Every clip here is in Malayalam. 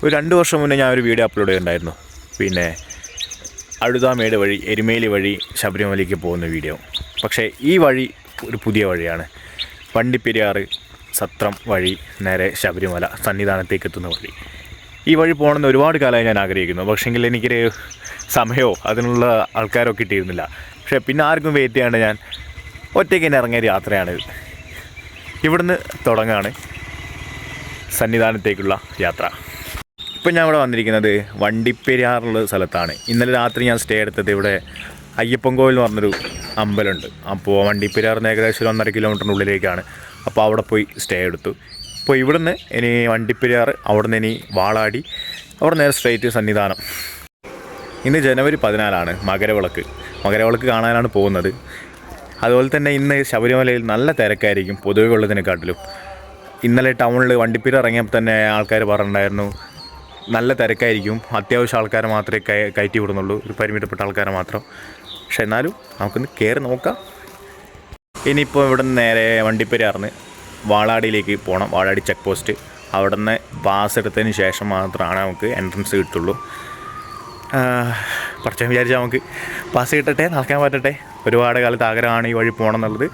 ഒരു 2 വർഷം മുന്നേ ഞാൻ ഒരു വീഡിയോ അപ്ലോഡ് ചെയ്തിട്ടുണ്ടായിരുന്നു. പിന്നെ അഴുതാമേട് വഴി എരുമേലി വഴി ശബരിമലയ്ക്ക് പോകുന്ന വീഡിയോ. പക്ഷേ ഈ വഴി ഒരു പുതിയ വഴിയാണ്. വണ്ടിപ്പെരിയാർ സത്രം വഴി നേരെ ശബരിമല സന്നിധാനത്തേക്ക് എത്തുന്ന വഴി. ഈ വഴി പോകണമെന്ന് ഒരുപാട് കാലമായി ഞാൻ ആഗ്രഹിക്കുന്നു. പക്ഷേങ്കിൽ എനിക്കൊരു സമയമോ അതിനുള്ള ആൾക്കാരോ കിട്ടിയിരുന്നില്ല. പക്ഷേ പിന്നെ ആർക്കും വെയിറ്റ് ചെയ്യാണ്ട് ഞാൻ ഒറ്റയ്ക്ക് തന്നെ ഇറങ്ങിയ യാത്രയാണിത്. ഇവിടുന്ന് തുടങ്ങുകയാണ് സന്നിധാനത്തേക്കുള്ള യാത്ര. ഇപ്പം ഞാൻ ഇവിടെ വന്നിരിക്കുന്നത് വണ്ടിപ്പെരിയാറുള്ള സ്ഥലത്താണ്. ഇന്നലെ രാത്രി ഞാൻ സ്റ്റേ എടുത്തത് ഇവിടെ അയ്യപ്പൻകോവിൽ എന്ന് പറഞ്ഞൊരു അമ്പലമുണ്ട്. അപ്പോൾ വണ്ടിപ്പെരിയാറിന് ഏകദേശം 1.5 കിലോമീറ്ററിനുള്ളിലേക്കാണ്. അപ്പോൾ അവിടെ പോയി സ്റ്റേ എടുത്തു. അപ്പോൾ ഇവിടുന്ന് ഇനി വണ്ടിപ്പെരിയാർ, അവിടുന്ന് ഇനി വാളാടി, അവിടെ നേരെ സ്ട്രേറ്റ് സന്നിധാനം. ഇന്ന് ജനുവരി 14 മകരവിളക്ക് കാണാനാണ് പോകുന്നത്. അതുപോലെ തന്നെ ഇന്ന് ശബരിമലയിൽ നല്ല തിരക്കായിരിക്കും പൊതുവെ ഉള്ളതിനെക്കാട്ടിലും. ഇന്നലെ ടൗണിൽ വണ്ടിപ്പെരിയാർ ഇറങ്ങിയപ്പോൾ തന്നെ ആൾക്കാർ പറഞ്ഞിട്ടുണ്ടായിരുന്നു നല്ല തിരക്കായിരിക്കും, അത്യാവശ്യം ആൾക്കാരെ മാത്രമേ കയറ്റി വിടുന്നുള്ളൂ, ഒരു പരിമിതപ്പെട്ട ആൾക്കാരെ മാത്രം. പക്ഷെ എന്നാലും നമുക്കൊന്ന് കയറി നോക്കാം. ഇനിയിപ്പോൾ ഇവിടെ നിന്ന് നേരെ വണ്ടിപ്പെരിയാറിന് വാളാടിയിലേക്ക് പോകണം. Valadi check post. അവിടെ നിന്ന് പാസ് എടുത്തതിന് ശേഷം മാത്രമാണ് നമുക്ക് എൻട്രൻസ് കിട്ടുള്ളൂ. കുറച്ച് വിചാരിച്ചാൽ നമുക്ക് പാസ് കിട്ടട്ടെ, നടക്കാൻ പറ്റട്ടെ. ഒരുപാട് കാലത്ത് ആഗ്രഹമാണ് ഈ വഴി പോകണം എന്നുള്ളത്.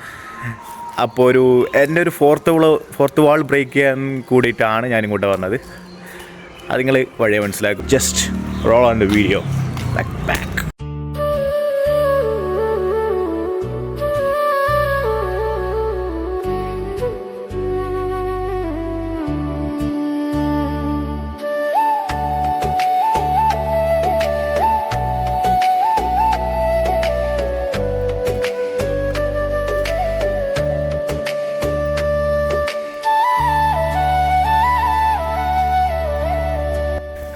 അപ്പോൾ എൻ്റെ ഒരു ഫോർത്ത് വാൾ ബ്രേക്ക് ചെയ്യാൻ കൂടിയിട്ടാണ് ഞാനിങ്ങോട്ട് വന്നത്. അത് നിങ്ങൾ വഴിയെ മനസ്സിലാക്കും. Just roll on the video back.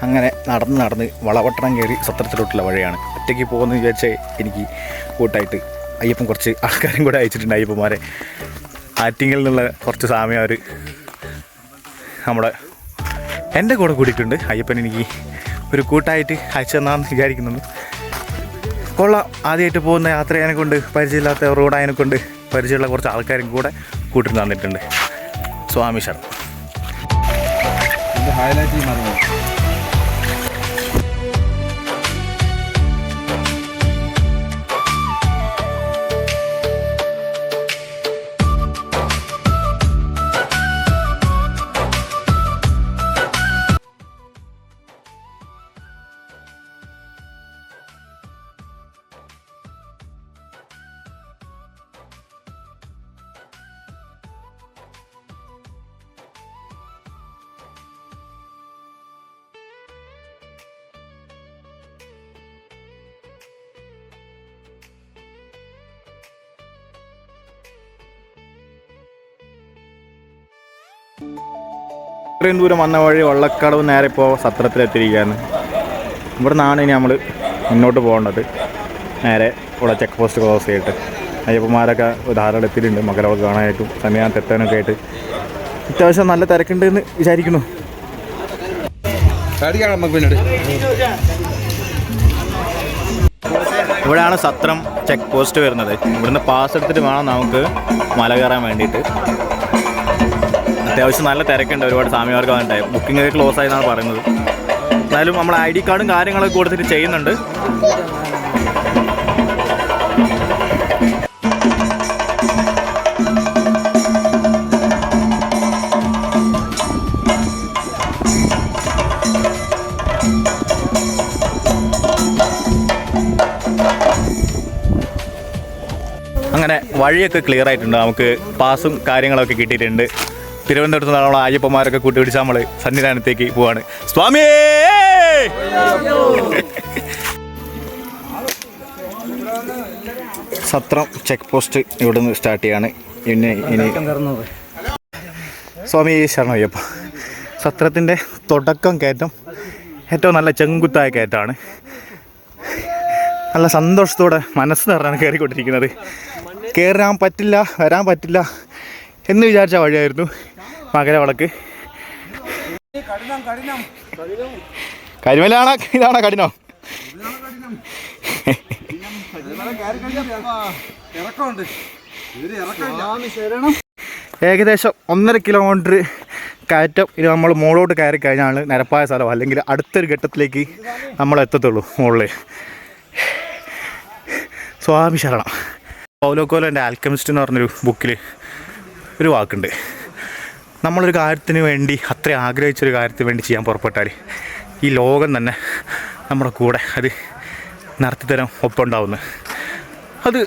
അങ്ങനെ നടന്ന് വളവട്ടണം കയറി സത്രത്തിലോട്ടുള്ള വഴിയാണ്. ഒറ്റയ്ക്ക് പോകുമെന്ന് വിചാരിച്ചാൽ എനിക്ക് കൂട്ടായിട്ട് അയ്യപ്പൻ കുറച്ച് ആൾക്കാരും കൂടെ അയച്ചിട്ടുണ്ട്. അയ്യപ്പന്മാരെ ആറ്റിങ്ങിൽ നിന്നുള്ള കുറച്ച് സമയം അവർ എൻ്റെ കൂടെ കൂടിയിട്ടുണ്ട്. അയ്യപ്പൻ എനിക്ക് ഒരു കൂട്ടായിട്ട് അയച്ചു തന്നാന്ന് വിചാരിക്കുന്നുണ്ട്. കൊള്ളാം. ആദ്യമായിട്ട് പോകുന്ന യാത്രയെ കൊണ്ട് പരിചയമില്ലാത്ത റോഡായതിനെ കൊണ്ട് പരിചയമുള്ള കുറച്ച് ആൾക്കാരും കൂടെ കൂട്ടിന് തന്നിട്ടുണ്ട്. സ്വാമി ശരണം. ഇത്രയും ദൂരം വന്ന വഴി വള്ളക്കടവ് നേരെ ഇപ്പോൾ സത്രത്തിലെത്തിയിരിക്കുകയാണ്. ഇവിടെ നിന്നാണ് ഇനി നമ്മൾ മുന്നോട്ട് പോകേണ്ടത്. നേരെ ഇവിടെ ചെക്ക് പോസ്റ്റ് ക്രോസ് ചെയ്തിട്ട് അയ്യപ്പന്മാരൊക്കെ ധാരാളം എത്തിയിട്ടുണ്ട്. മകരവിളക്ക് കാണാനായിട്ടും സന്നിധാനത്ത് എത്താനൊക്കെ ആയിട്ട് അത്യാവശ്യം നല്ല തിരക്കുണ്ടെന്ന് വിചാരിക്കുന്നു. ഇവിടെയാണ് സത്രം ചെക്ക് പോസ്റ്റ് വരുന്നത്. ഇവിടുന്ന് പാസ് എടുത്തിട്ട് വേണം നമുക്ക് മല കയറാൻ വേണ്ടിയിട്ട്. അത്യാവശ്യം നല്ല തിരക്കുണ്ട്. ഒരുപാട് സ്വാമിമാർക്ക് വന്നിട്ടായി. ബുക്കിംഗ് ഒക്കെ ക്ലോസ് ആയെന്നാണ് പറയുന്നത്. എന്നാലും നമ്മൾ ID കാർഡും കാര്യങ്ങളൊക്കെ കൊടുത്തിട്ട് ചെയ്യുന്നുണ്ട്. അങ്ങനെ വഴിയൊക്കെ ക്ലിയർ ആയിട്ടുണ്ട്. നമുക്ക് പാസും കാര്യങ്ങളൊക്കെ കിട്ടിയിട്ടുണ്ട്. തിരുവനന്തപുരത്ത് നിന്നുള്ള അയ്യപ്പന്മാരൊക്കെ കൂട്ടിപിടിച്ച് നമ്മൾ സന്നിധാനത്തേക്ക് പോവാണ്. സ്വാമി സത്രം ചെക്ക് പോസ്റ്റ് ഇവിടുന്ന് സ്റ്റാർട്ട് ചെയ്യാണ്. ഇനി സ്വാമി ശരണയ്യപ്പ. സത്രത്തിൻ്റെ തുടക്കം കയറ്റം ഏറ്റവും നല്ല ചെങ്കുത്തായ കയറ്റമാണ്. നല്ല സന്തോഷത്തോടെ മനസ്സ് നിറഞ്ഞാണ് കയറിക്കൊണ്ടിരിക്കുന്നത്. കയറാൻ പറ്റില്ല, വരാൻ പറ്റില്ല എന്ന് വിചാരിച്ച വഴിയായിരുന്നു മകരവിളക്ക്. കരിമലാണോ ഇതാണോ കഠിനോ? ഏകദേശം 1.5 കിലോമീറ്റർ കയറ്റം ഇത് നമ്മൾ മുകളിലോട്ട് കയറി കഴിഞ്ഞാൽ നിരപ്പായ സ്ഥലം, അല്ലെങ്കിൽ അടുത്തൊരു ഘട്ടത്തിലേക്ക് നമ്മൾ എത്തത്തുള്ളൂ മുകളിൽ. സ്വാമി ശരണം. പൗലോ കോയ്ലോൻ്റെ ആൽക്കെമിസ്റ്റ് എന്ന് പറഞ്ഞൊരു ബുക്കിൽ ഒരു വാക്കുണ്ട്, നമ്മളൊരു കാര്യത്തിന് വേണ്ടി അത്ര ആഗ്രഹിച്ചൊരു കാര്യത്തിന് വേണ്ടി ചെയ്യാൻ പുറപ്പെട്ടാൽ ഈ ലോകം തന്നെ നമ്മുടെ കൂടെ അത് നടത്തിത്തരം ഒപ്പമുണ്ടാവുന്നു. അത്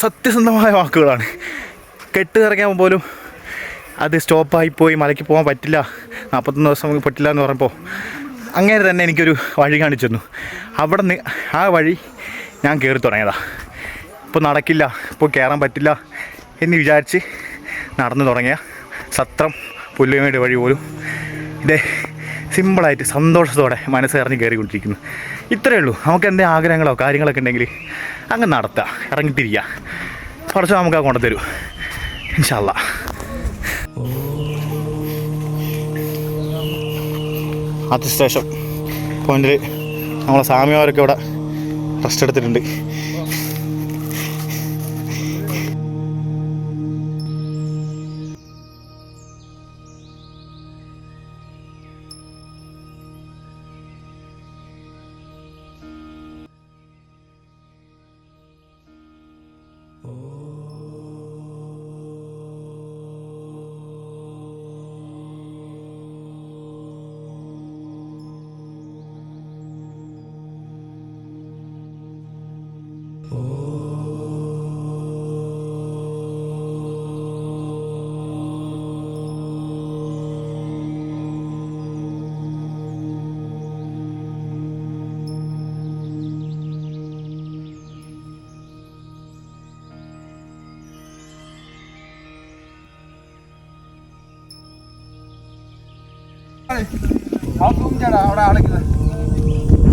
സത്യസന്ധമായ വാക്കുകളാണ്. കെട്ട് നിറയ്ക്കാൻ പോലും അത് സ്റ്റോപ്പായിപ്പോയി, മലയ്ക്ക് പോകാൻ പറ്റില്ല, 41 ദിവസം പറ്റില്ല എന്ന് പറഞ്ഞപ്പോൾ അങ്ങനെ തന്നെ എനിക്കൊരു വഴി കാണിച്ചു തന്നു. അവിടെ നിന്ന് ആ വഴി ഞാൻ കയറി തുടങ്ങിയതാണ്. ഇപ്പോൾ നടക്കില്ല, ഇപ്പോൾ കയറാൻ പറ്റില്ല എന്ന് വിചാരിച്ച് നടന്നു തുടങ്ങിയ സത്രം പുല്ലുമേട് വഴി പോലും ഇതേ സിമ്പിളായിട്ട് സന്തോഷത്തോടെ മനസ്സ് ഇറങ്ങി കയറിക്കൊണ്ടിരിക്കുന്നു. ഇത്രയേ ഉള്ളൂ. നമുക്ക് എന്തെങ്കിലും ആഗ്രഹങ്ങളോ കാര്യങ്ങളൊക്കെ ഉണ്ടെങ്കിൽ അങ്ങ് നടത്തുക, ഇറങ്ങിത്തിരിക്കുക. കുറച്ച് നമുക്ക് ആ കൊണ്ടുതരൂ ഇൻഷാ അല്ലാ. അതിശേഷം പോയിന്റിൽ നമ്മളെ സ്വാമിമാരൊക്കെ ഇവിടെ റെസ്റ്റ് എടുത്തിട്ടുണ്ട്.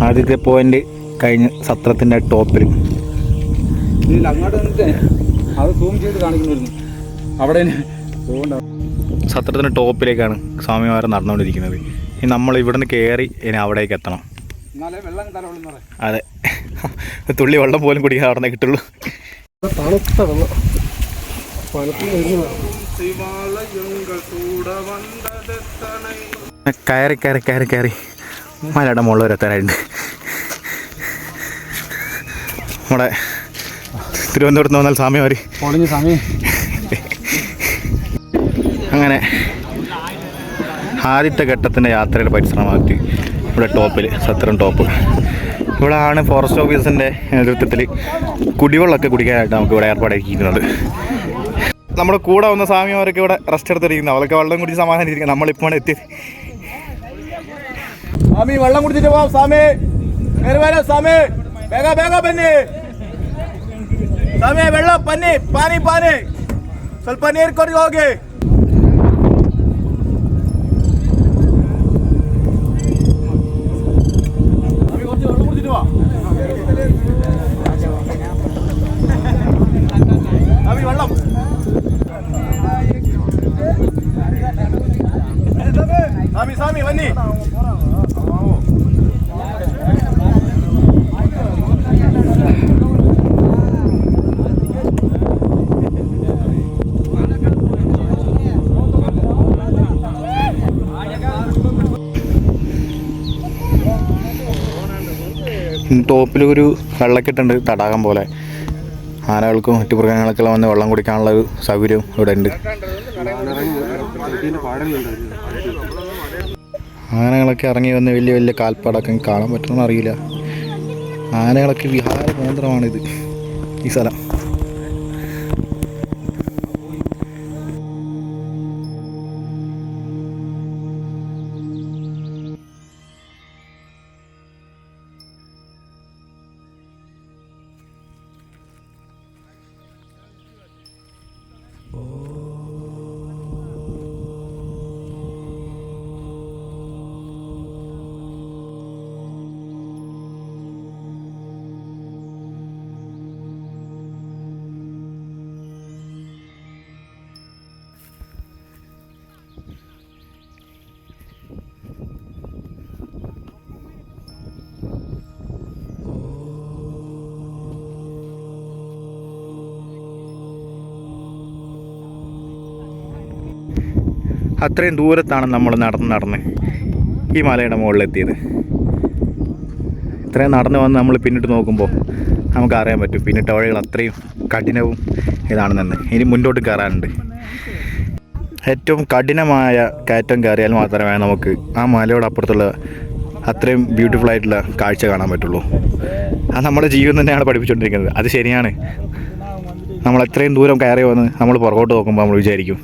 ആദ്യത്തെ പോയിന്റ് കഴിഞ്ഞ് സത്രത്തിൻ്റെ ടോപ്പിൽ സത്രത്തിൻ്റെ ടോപ്പിലേക്കാണ് സ്വാമിമാരെ നടന്നുകൊണ്ടിരിക്കുന്നത്. ഇനി നമ്മൾ ഇവിടുന്ന് കയറി ഇനി അവിടേക്ക് എത്തണം. അതെ, തുള്ളി വെള്ളം പോലും കുടിക്കാൻ അവിടെ കിട്ടുള്ളൂ. തണുത്ത വെള്ളം കയറി കയറി കയറി കയറി മലയുടെ മുകളിൽ എത്താനായിട്ടുണ്ട്. നമ്മുടെ തിരുവനന്തപുരത്ത് നിന്ന് വന്നാൽ സ്വാമിമാർ സ്വാമി അങ്ങനെ ആദ്യത്തെ ഘട്ടത്തിൻ്റെ യാത്രയുടെ പരിശ്രമമാക്കി ഇവിടെ ടോപ്പിൽ സത്രം ടോപ്പ്. ഇവിടെ ആണ് ഫോറസ്റ്റ് ഓഫീസിൻ്റെ നേതൃത്വത്തിൽ കുടിവെള്ളമൊക്കെ കുടിക്കാനായിട്ട് നമുക്ക് ഇവിടെ ഏർപ്പാടാക്കിയിരിക്കുന്നത്. നമ്മുടെ കൂടെ വന്ന സ്വാമിമാരൊക്കെ ഇവിടെ റെസ്റ്റ് എടുത്തിരിക്കുന്നത്, അവർക്ക് വെള്ളം കുടിച്ച് സമാധാനിച്ചിരിക്കുന്നത്. നമ്മളിപ്പോൾ എത്തി. സ്വാമി വെള്ളം കുടിച്ചിട്ട് പോവാം. സ്വാമി സ്വാമി വേഗ വേഗ പന്നി ಸ್ವಾಮಿ ಬೆಳ್ಳ ಪನ್ನಿ ಪಾನಿ ಪಾನಿ ಸ್ವಲ್ಪ ನೀರು ಕೊಡಿ ಹೋಗಿ. വെള്ളം സ്വാമി സ്വാമി വന്നി ടോപ്പിലൊരു വെള്ളക്കെട്ടുണ്ട്, തടാകം പോലെ. ആനകൾക്കും മറ്റു മൃഗങ്ങൾക്കെല്ലാം വന്ന് വെള്ളം കുടിക്കാനുള്ള ഒരു സൗകര്യം ഇവിടെ ഉണ്ട്. ആനകളൊക്കെ ഇറങ്ങി വന്ന് വലിയ വലിയ കാൽപ്പാടൊക്കെ കാണാൻ പറ്റുമെന്ന് അറിയില്ല. ആനകളൊക്കെ വിഹാര കേന്ദ്രമാണിത് ഈ സ്ഥലം. അത്രയും ദൂരത്താണ് നമ്മൾ നടന്ന് ഈ മലയുടെ മുകളിലെത്തിയത്. ഇത്രയും നടന്ന് വന്ന് നമ്മൾ പിന്നിട്ട് നോക്കുമ്പോൾ നമുക്കറിയാൻ പറ്റും പിന്നിട്ട വഴികൾ അത്രയും കഠിനവും ഇതാണെന്ന്. ഇനി മുന്നോട്ട് കയറാനുണ്ട്. ഏറ്റവും കഠിനമായ കയറ്റം കയറിയാൽ മാത്രമേ നമുക്ക് ആ മലയോട് അപ്പുറത്തുള്ള അത്രയും ബ്യൂട്ടിഫുൾ ആയിട്ടുള്ള കാഴ്ച കാണാൻ പറ്റുള്ളൂ. അത് നമ്മുടെ ജീവിതം തന്നെയാണ് പഠിപ്പിച്ചുകൊണ്ടിരിക്കുന്നത്. അത് ശരിയാണ്. നമ്മൾ എത്രയും ദൂരം കയറി വന്ന് നമ്മൾ പുറകോട്ട് നോക്കുമ്പോൾ നമ്മൾ വിചാരിക്കും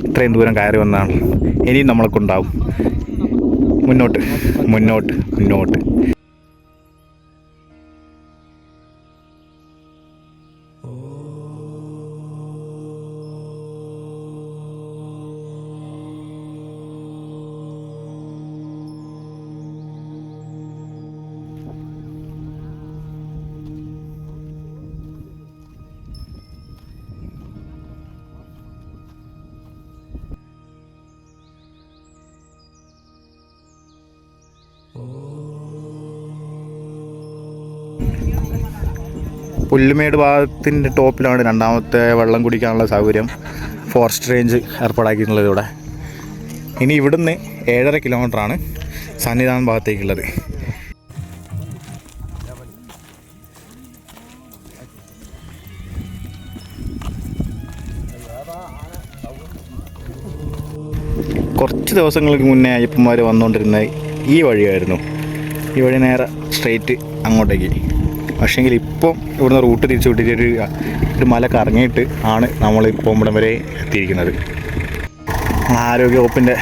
ഇത്രയും ദൂരം കയറി വന്നാണ്, ഇനിയും നമ്മൾക്കുണ്ടാവും. മുന്നോട്ട് മുന്നോട്ട് മുന്നോട്ട്. പുല്ലുമേട് ഭാഗത്തിൻ്റെ ടോപ്പിലാണ് രണ്ടാമത്തെ വെള്ളം കുടിക്കാനുള്ള സൗകര്യം ഫോറസ്റ്റ് റേഞ്ച് ഏർപ്പാടാക്കിയിട്ടുള്ളത് ഇവിടെ. ഇനി ഇവിടുന്ന് 7.5 കിലോമീറ്ററാണ് സന്നിധാനം ഭാഗത്തേക്കുള്ളത്. കുറച്ച് ദിവസങ്ങൾക്ക് മുന്നേ അയ്യപ്പന്മാർ വന്നുകൊണ്ടിരുന്ന ഈ വഴിയായിരുന്നു. ഈ വഴി നേരെ സ്ട്രെയിറ്റ് അങ്ങോട്ടേക്ക്. പക്ഷേങ്കിൽ ഇപ്പം ഇവിടുന്ന് റൂട്ട് തിരിച്ചു വിട്ടിട്ട് ഒരു മല കറങ്ങിയിട്ട് ആണ് നമ്മളിപ്പോൾ ഇവിടം വരെ എത്തിയിരിക്കുന്നത്. ആരോഗ്യ വകുപ്പിൻ്റെ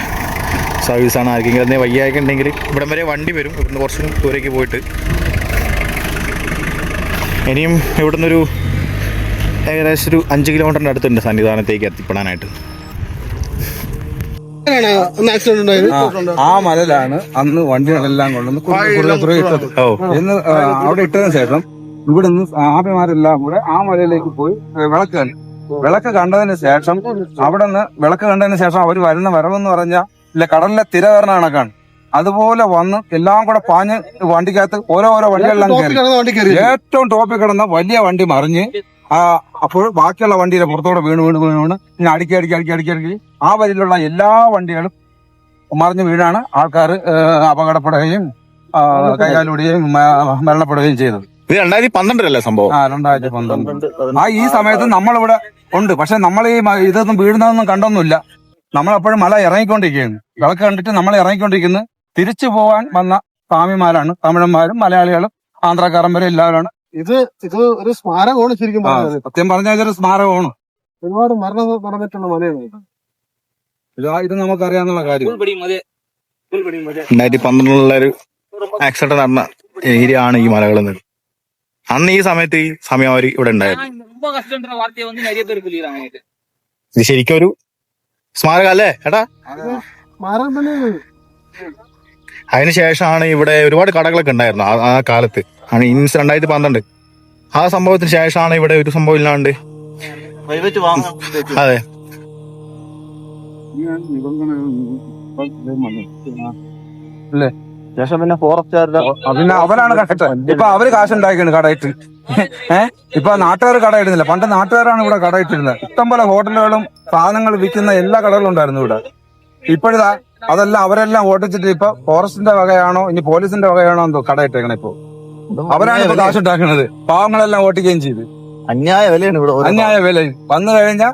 സർവീസാണ്. ആർക്കെങ്കിലും അതിനെ വയ്യായൊക്കെ ഉണ്ടെങ്കിൽ ഇവിടം വരെ വണ്ടി വരും. ഇവിടുന്ന് കുറച്ചും ദൂരേക്ക് പോയിട്ട് ഇനിയും ഇവിടുന്നൊരു ഏകദേശം ഒരു 5 കിലോമീറ്ററിൻ്റെ അടുത്തുണ്ട് സന്നിധാനത്തേക്ക് എത്തിപ്പെടാനായിട്ട്. ആ മലയിലാണ് അന്ന് വണ്ടികളെല്ലാം കൊണ്ടുവന്ന് ഇട്ടത്. എന്ന് അവിടെ ഇട്ടതിന് ശേഷം ഇവിടുന്ന് ആപ്പിമാരെല്ലാം കൂടെ ആ മലയിലേക്ക് പോയി വിളക്ക് കണ്ടതിന് ശേഷം അവിടെ നിന്ന് വിളക്ക് കണ്ടതിന് ശേഷം അവർ വരുന്ന വരവെന്ന് പറഞ്ഞാൽ ഇല്ല കടലിലെ തിര കയറുന്ന കണക്കാണ്. അതുപോലെ വന്ന് എല്ലാം കൂടെ പാഞ്ഞ് വണ്ടിക്കകത്ത് ഓരോ വണ്ടികളെല്ലാം കയറി ഏറ്റവും ടോപ്പിൽ കിടന്ന വലിയ വണ്ടി മറിഞ്ഞ് അപ്പോൾ ബാക്കിയുള്ള വണ്ടിയുടെ പുറത്തോടെ വീണ് ഇങ്ങനെ അടുക്കി ആ വരിയിലുള്ള എല്ലാ വണ്ടികളും മറിഞ്ഞ് വീണാണ് ആൾക്കാർ അപകടപ്പെടുകയും കൈകാലൂടുകയും മരണപ്പെടുകയും ചെയ്തത്. ഇത് 2012 സംഭവം. 2012. ഈ സമയത്ത് നമ്മളിവിടെ ഉണ്ട്. പക്ഷെ നമ്മൾ ഈ ഇതൊന്നും വീഴുന്നതൊന്നും കണ്ടൊന്നുമില്ല. നമ്മളെപ്പോഴും മല ഇറങ്ങിക്കൊണ്ടിരിക്കുകയാണ്. വിളക്ക് കണ്ടിട്ട് നമ്മൾ ഇറങ്ങിക്കൊണ്ടിരിക്കുന്നത് തിരിച്ചു പോകാൻ വന്ന സ്വാമിമാരാണ്. തമിഴന്മാരും മലയാളികളും ആന്ധ്രാക്കാരൻ വരെ എല്ലാവരാണ്. ഇത് ഒരു സ്മാരകമാണ് ശരിക്കും പറഞ്ഞത്. സത്യം പറഞ്ഞാൽ ഇതൊരു സ്മാരകമാണ്. ഒരുപാട് മരണം നടന്നിട്ടുള്ള മലയാണ് ഇത് നമുക്കറിയാന്നുള്ള കാര്യം. 2012 ഒരു ആക്സിഡന്റ് നടന്ന ഏരിയ ആണ് ഈ മലകൾ. അന്ന് ഈ സമയത്ത് ഈ സമയം അവർ ഇവിടെ ഉണ്ടായിരുന്നു. ഇത് ശരിക്കും ഒരു സ്മാരകം അല്ലേ ഏട്ടാ? സ്മാരകം തന്നെയാണ്. അതിനുശേഷമാണ് ഇവിടെ ഒരുപാട് കടകളൊക്കെ ഉണ്ടായിരുന്നു ആ കാലത്ത്. 2012 ആ സംഭവത്തിന് ശേഷമാണ് ഇവിടെ ഒരു സംഭവം ഇല്ലാണ്ട്. അതെ, അല്ലേ? ശേഷം പിന്നെ ഫോറസ്റ്റുകാരുടെ പിന്നെ അവരാണ് കടയിട്ട്. ഇപ്പൊ അവര് കാശുണ്ടാക്കിയാണ് കടയിട്ട്. ഇപ്പൊ നാട്ടുകാർ കടയിടുന്നില്ല. പണ്ട് നാട്ടുകാരാണ് ഇവിടെ കടയിട്ടിരുന്നത്. ഇഷ്ടംപോലെ ഹോട്ടലുകളും സാധനങ്ങൾ വിൽക്കുന്ന എല്ലാ കടകളും ഉണ്ടായിരുന്നു ഇവിടെ. ഇപ്പോഴിതാ അതെല്ലാം അവരെല്ലാം ഓട്ടിച്ചിട്ട് ഇപ്പൊ ഫോറസ്റ്റിന്റെ വകയാണോ ഇനി പോലീസിന്റെ വകയാണോ എന്തോ കടയിട്ടേക്കണേ. ഇപ്പൊ അവരാണ് ഇപ്പൊ കാശുണ്ടാക്കുന്നത്. പാവങ്ങളെല്ലാം ഓട്ടിക്കുകയും ചെയ്ത് അന്യായ വിലയാണ് ഇവിടെ. അന്യായ വില വന്നു കഴിഞ്ഞാൽ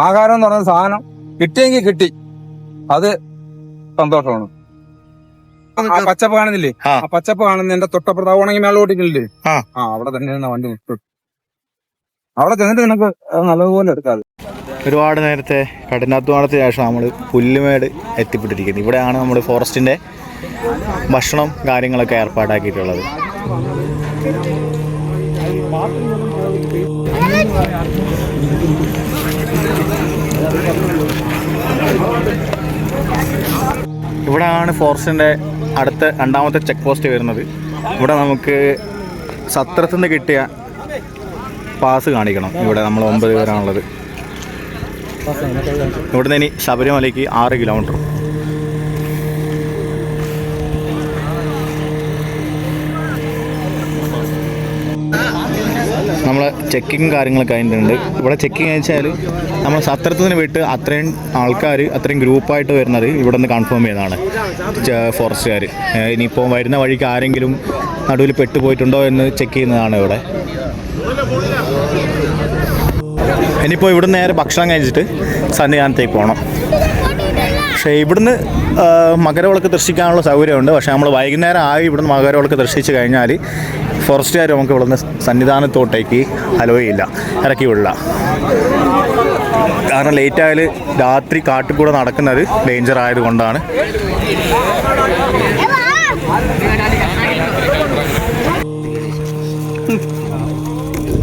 ആഹാരം എന്ന് പറയുന്ന സാധനം കിട്ടിയെങ്കിൽ കിട്ടി, അത് സന്തോഷമാണ്. ആ പച്ചപ്പ് കാണുന്നില്ലേ? ആ പച്ചപ്പ് കാണുന്നതിന്റെ തൊട്ടപ്പുറത്ത് ഉണങ്ങി മേളം ഓട്ടിക്കില്ലേ? അവിടെ തന്നെ വണ്ടി വിട്ടു. അവിടെ ചെന്നിട്ട് നിനക്ക് നല്ലതുപോലെ എടുക്കാതെ. ഒരുപാട് നേരത്തെ കഠിനാധ്വാനത്തിന് ശേഷം നമ്മൾ പുല്ലുമേട് എത്തിപ്പെട്ടിരിക്കുന്നത്. ഇവിടെയാണ് നമ്മൾ ഫോറസ്റ്റിന്റെ ഭക്ഷണം കാര്യങ്ങളൊക്കെ ഏർപ്പാടാക്കിയിട്ടുള്ളത്. ഇവിടെയാണ് ഫോറസ്റ്റിന്റെ അടുത്ത രണ്ടാമത്തെ ചെക്ക് പോസ്റ്റ് വരുന്നത്. ഇവിടെ നമുക്ക് സത്രത്തിൽ നിന്ന് കിട്ടിയ പാസ് കാണിക്കണം. ഇവിടെ നമ്മൾ 9 പേരാണുള്ളത്. ഇവിടുന്ന് ഇനി ശബരിമലയ്ക്ക് 6 കിലോമീറ്റർ. നമ്മൾ ചെക്കിങ് കാര്യങ്ങളൊക്കെ കഴിഞ്ഞിട്ടുണ്ട്. ഇവിടെ ചെക്കിങ് വെച്ചാൽ നമ്മൾ സത്രത്തിൽ നിന്ന് വിട്ട് അത്രയും ആൾക്കാർ അത്രയും ഗ്രൂപ്പായിട്ട് വരുന്നത് ഇവിടെ നിന്ന് കൺഫേം ചെയ്യുന്നതാണ് ഫോറസ്റ്റുകാർ. ഇനിയിപ്പോൾ വരുന്ന വഴിക്ക് ആരെങ്കിലും നടുവിൽ പെട്ടുപോയിട്ടുണ്ടോ എന്ന് ചെക്ക് ചെയ്യുന്നതാണ് ഇവിടെ. ഇനിയിപ്പോൾ ഇവിടുന്ന് നേരെ ഭക്ഷണം കഴിച്ചിട്ട് സന്നിധാനത്തേക്ക് പോകണം. പക്ഷേ ഇവിടുന്ന് മകരവിളക്ക് ദർശിക്കാനുള്ള സൗകര്യമുണ്ട്. പക്ഷേ നമ്മൾ വൈകുന്നേരം ആയി ഇവിടുന്ന് മകരവിളക്ക് ദർശിച്ച് കഴിഞ്ഞാൽ ഫോറസ്റ്റുകാർ നമുക്ക് ഇവിടുന്ന് സന്നിധാനത്തോട്ടേക്ക് അലോ ചെയ്യില്ല, ഇറക്കി വിടില്ല. കാരണം ലേറ്റായാൽ രാത്രി കാട്ടിൽ കൂടെ നടക്കുന്നത് ഡേഞ്ചർ ആയതുകൊണ്ടാണ്.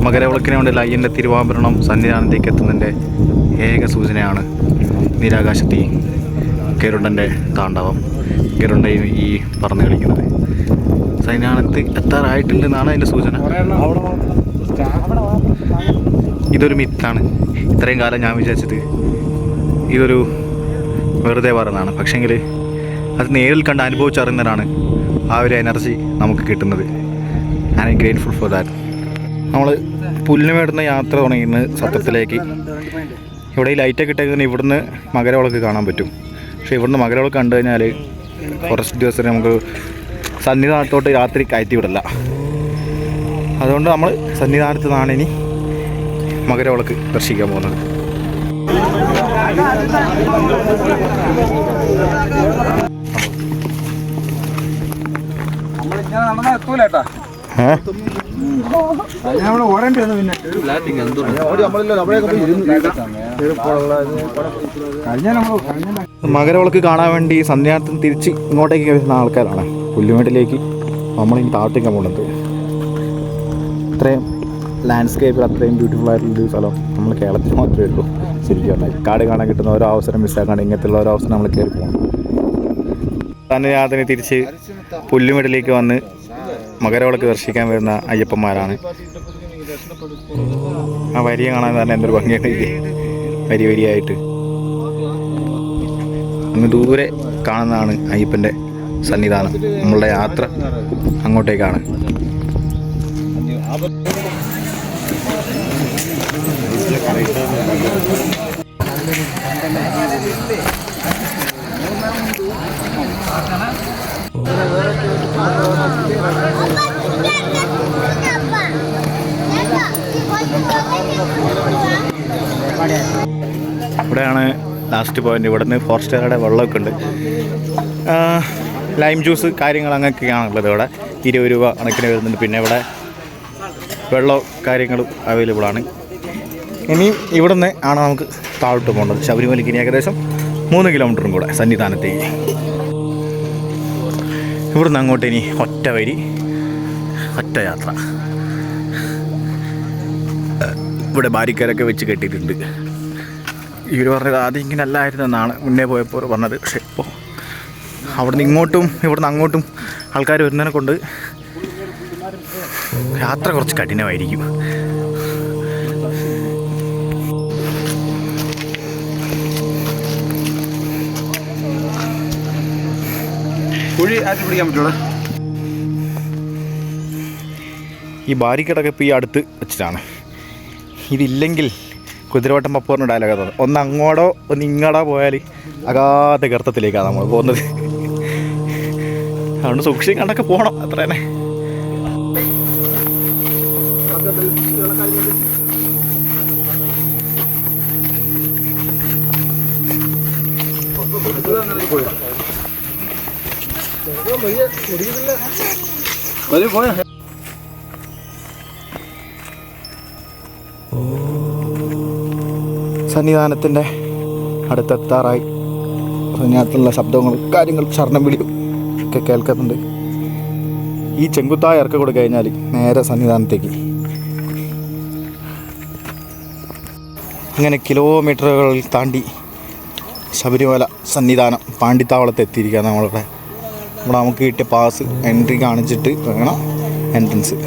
മകരവിളക്കിനെ കൊണ്ടല്ല അയ്യൻ്റെ തിരുവാഭരണം സന്നിധാനത്തേക്ക് എത്തുന്നതിൻ്റെ ഏക സൂചനയാണ് നീരാകാശത്തി ഗരുഡൻ്റെ താണ്ഡവം. ഗരുഡയും ഈ പറന്ന് കളിക്കുന്നത് സന്നിധാനത്ത് എത്താറായിട്ടുണ്ടെന്നാണ് അതിൻ്റെ സൂചന. ഇതൊരു മിത്താണ്. ഇത്രയും കാലം ഞാൻ വിചാരിച്ചത് ഇതൊരു വെറുതെ പറയുന്നതാണ്. പക്ഷേങ്കിൽ അത് നേരിൽ കണ്ട് അനുഭവിച്ചറിയുന്നതാണ് ആ ഒരു എനർജി നമുക്ക് കിട്ടുന്നത്. I am grateful for that. നമ്മൾ പുല്ലുമേടുന്ന യാത്ര തുടങ്ങിയിരുന്നത് സത്രത്തിലേക്ക്. ഇവിടെ ഈ ലൈറ്റൊക്കെ ഇട്ടേക്കുന്നതിന് ഇവിടുന്ന് മകരവിളക്ക് കാണാൻ പറ്റും. പക്ഷേ ഇവിടുന്ന് മകരവിളക്ക് കണ്ടു കഴിഞ്ഞാൽ ഫോറസ്റ്റ് ദിവസം നമുക്ക് സന്നിധാനത്തോട്ട് രാത്രി കയറ്റി വിടില്ല. അതുകൊണ്ട് നമ്മൾ സന്നിധാനത്ത് നിന്നാണ് ഇനി മകരവിളക്ക് ദർശിക്കാൻ പോകുന്നത്. മകരവിളക്ക് കാണാൻ വേണ്ടി സന്ധ്യാനത്തിന് തിരിച്ച് ഇങ്ങോട്ടേക്ക് വരുന്ന ആൾക്കാരാണ് പുല്ലുമേട്ടിലേക്ക് നമ്മളിനി താഴ്ത്തിക്കാൻ പോകുന്നത്. ഇത്രയും ലാൻഡ്സ്കേപ്പിൽ അത്രയും ബ്യൂട്ടിഫുൾ ആയിട്ടുള്ളൊരു സ്ഥലം നമ്മൾ കേരളത്തിൽ മാത്രമേ ഉള്ളൂ. ശരിക്കും പറഞ്ഞാൽ കാട് കാണാൻ കിട്ടുന്ന ഓരോ അവസരം മിസ്സാക്കാണ്ട് ഇങ്ങനത്തുള്ള ഓരോ അവസരം നമ്മൾ കയറി പോകണം. സന്നിധാനത്തിന് തിരിച്ച് പുല്ലുമേട്ടിലേക്ക് വന്ന് മകരവിളക്ക് ദർശിക്കാൻ വരുന്ന അയ്യപ്പന്മാരാണ്. ആ വരിയെ കാണാൻ തന്നെ എന്തൊരു ഭംഗിയാണ്. വരി വരിയായിട്ട് അങ്ങ് ദൂരെ കാണുന്നതാണ് അയ്യപ്പൻ്റെ സന്നിധാനം. നമ്മളുടെ യാത്ര അങ്ങോട്ടേക്കാണ്. ഇവിടെയാണ് ലാസ്റ്റ് പോയിന്റ്. ഇവിടുന്ന് ഫോറസ്റ്റുകാരുടെ വെള്ളമൊക്കെ ഉണ്ട്. ലൈം ജ്യൂസ് കാര്യങ്ങൾ അങ്ങനെയൊക്കെയാണുള്ളത്. ഇവിടെ 20 രൂപ കണക്കിന് വരുന്നുണ്ട്. പിന്നെ ഇവിടെ വെള്ളവും കാര്യങ്ങളും അവൈലബിൾ ആണ്. ഇനി ഇവിടുന്ന് ആണ് നമുക്ക് താഴോട്ട് പോകേണ്ടത്. ശബരിമലയ്ക്ക് ഇനി ഏകദേശം 3 കിലോമീറ്ററും കൂടെ സന്നിധാനത്തേക്ക്. ഇവിടുന്ന് അങ്ങോട്ട് ഇനി ഒറ്റ വരി, ഒറ്റ യാത്ര. ഇവിടെ ബാരിക്കേഡൊക്കെ വെച്ച് കെട്ടിയിട്ടുണ്ട്. ഇവർ പറഞ്ഞത് ആദ്യം ഇങ്ങനെ അല്ലായിരുന്നു എന്നാണ് മുന്നേ പോയപ്പോൾ പറഞ്ഞത്. പക്ഷേ ഇപ്പോൾ അവിടുന്ന് ഇങ്ങോട്ടും ഇവിടുന്ന് അങ്ങോട്ടും ആൾക്കാർ വരുന്നതിനെ കൊണ്ട് യാത്ര കുറച്ച് കഠിനമായിരിക്കും. ഈ ബാരിക്കേഡൊക്കെ ഇപ്പോൾ ഈ അടുത്ത് വെച്ചിട്ടാണ്. ഇതില്ലെങ്കിൽ കുതിരവട്ടം പപ്പൂറിന് ഡയലോഗ് തോന്നുന്നത്. ഒന്ന് അങ്ങോട്ടോ ഒന്ന് ഇങ്ങോട്ടോ പോയാൽ അഗാധ ഗർത്തത്തിലേക്കാണ് നമ്മൾ പോകുന്നത്. അതുകൊണ്ട് സൂക്ഷിച്ച് കണ്ടൊക്കെ പോകണം, അത്ര തന്നെ. സന്നിധാനത്തിൻ്റെ അടുത്തെത്താറായി. സന്നിധാനത്തുള്ള ശബ്ദങ്ങളും കാര്യങ്ങളും ശരണം വിളിയും ഒക്കെ കേൾക്കുന്നുണ്ട്. ഈ ചെങ്കുത്തായ ഇറക്കം കൂടെ കഴിഞ്ഞാൽ നേരെ സന്നിധാനത്തേക്ക്. അങ്ങനെ കിലോമീറ്ററുകൾ താണ്ടി ശബരിമല സന്നിധാനം പാണ്ടിത്താവളത്ത് എത്തിയിരിക്കുക. നമ്മളിവിടെ നമുക്ക് കിട്ടിയ പാസ് എൻട്രി കാണിച്ചിട്ട് വേണം എൻട്രൻസ്.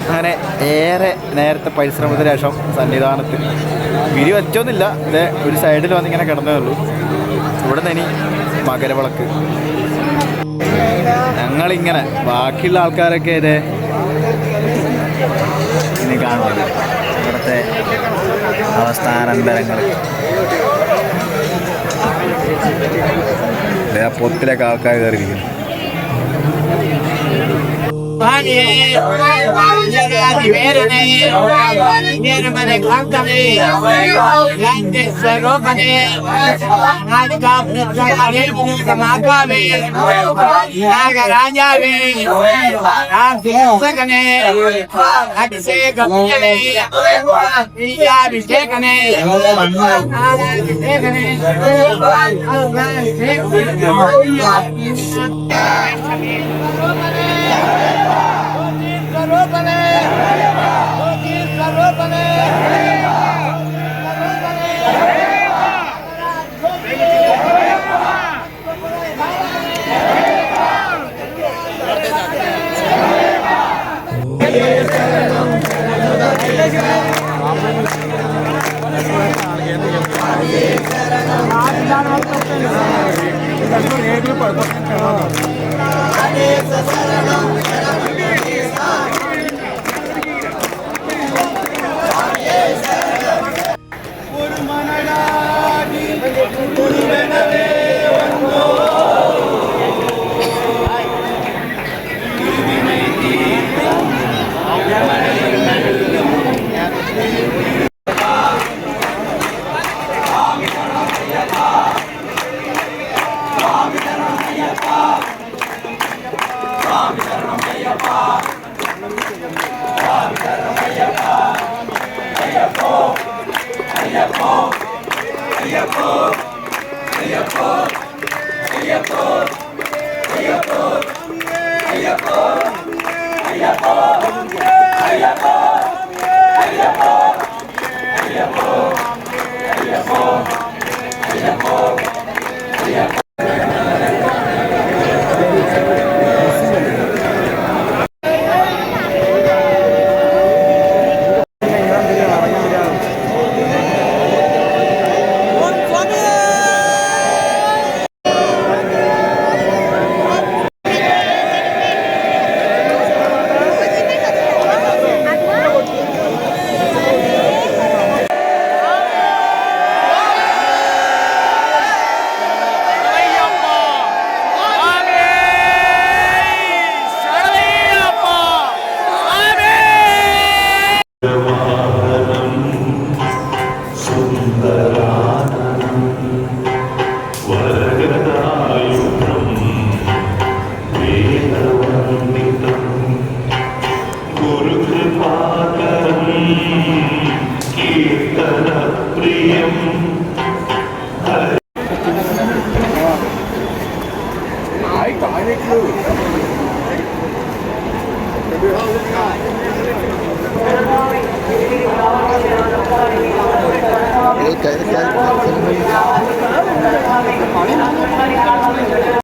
അങ്ങനെ ഏറെ നേരത്തെ പരിശ്രമത്തിന് ശേഷം സന്നിധാനത്ത് വിരി വച്ചൊന്നുമില്ല, ഇത് ഒരു സൈഡിൽ വന്നിങ്ങനെ കിടന്നേ ഉള്ളൂ. ഇവിടെ നിന്ന് ഇനി മകരവിളക്ക്. ഞങ്ങളിങ്ങനെ ബാക്കിയുള്ള ആൾക്കാരൊക്കെ ഇതേ ഇനി കാണുന്നത് ഇവിടുത്തെ അവസ്ഥാനന്തരങ്ങൾ. പൊത്തിലൊക്കെ ആൾക്കാർ കയറിയിരിക്കുന്നു.